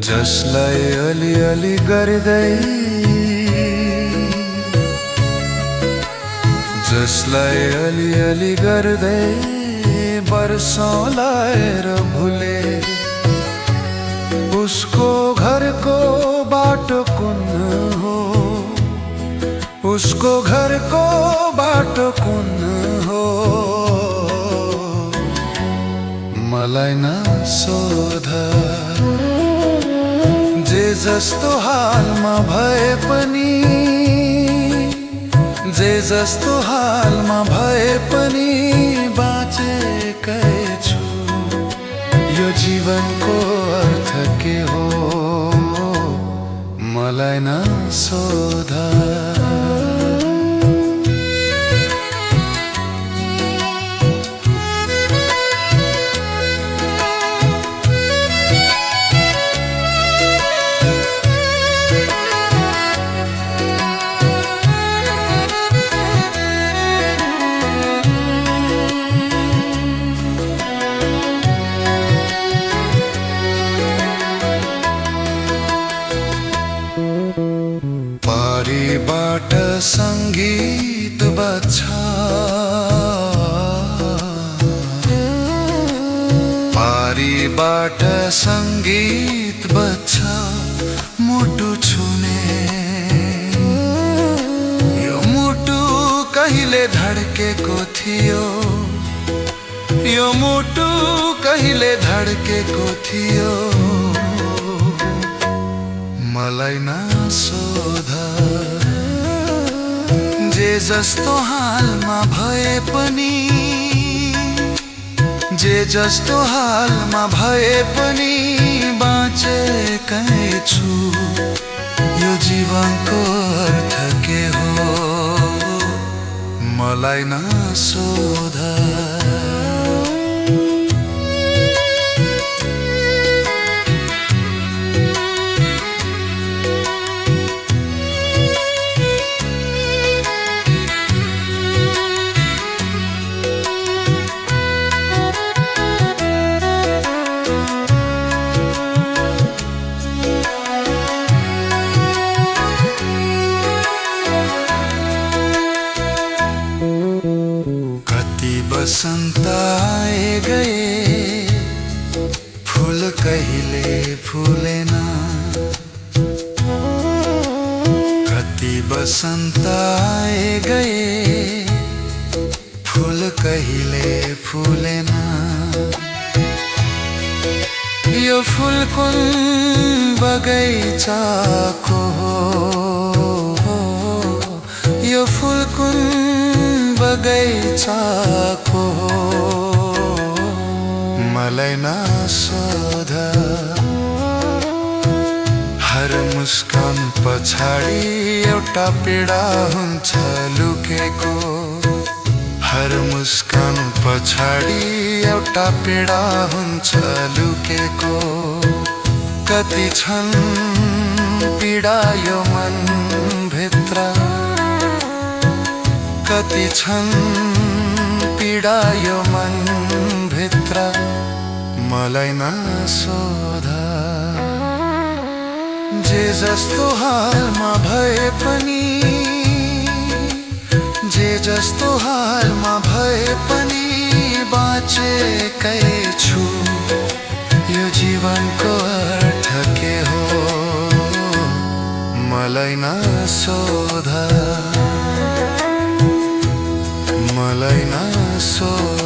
जसलाई अलिअलि गर्दै जसलाई अलिअलि गर्दै वर्षौं लाएर भुले उसको घरको बाटो कुन हो उसको घरको बाटो कुन हो मलाई नसोध जे जस्तो हालमा भए पनि जे जस्तो हालमा भए पनि बाँचेकै छु यो जीवनको अर्थ के हो मलाई नसोध पारीबाट संगीत बज्छ पारीबाट संगीत बज्छ मुटु छुने यो मुटु कहिले धड्केको थियो यो मुटु कहिले धड्केको थियो मलाई नसोध जे जस्तो हालमा भए पनि जे जस्तो हालमा भए पनि बाँचेकै छु यो जीवनको अर्थ के हो मलाई नसोध बसन्त आए गए फूल कहिले फुलेन कति बसन्त आए गए फूल कहिले फुलेन यो फूल कुन बगैँचाको हो यो फूल कुन बगैँचाको हो मलाई नसोध हर मुस्कान पछाडि एउटा पीडा हुन्छ लुकेको हर मुस्कान पछाडि एउटा पीडा हुन्छ लुकेको कति छन् पीडा यो मन भित्र कति छन् पीडा यो मन भित्र मलाई नसोध जे जस्तो हालमा भए पनि जे जस्तो हालमा भए पनि बाँचेकै छु यो जीवनको अर्थ के हो मलाई नसोध मलाई नसोध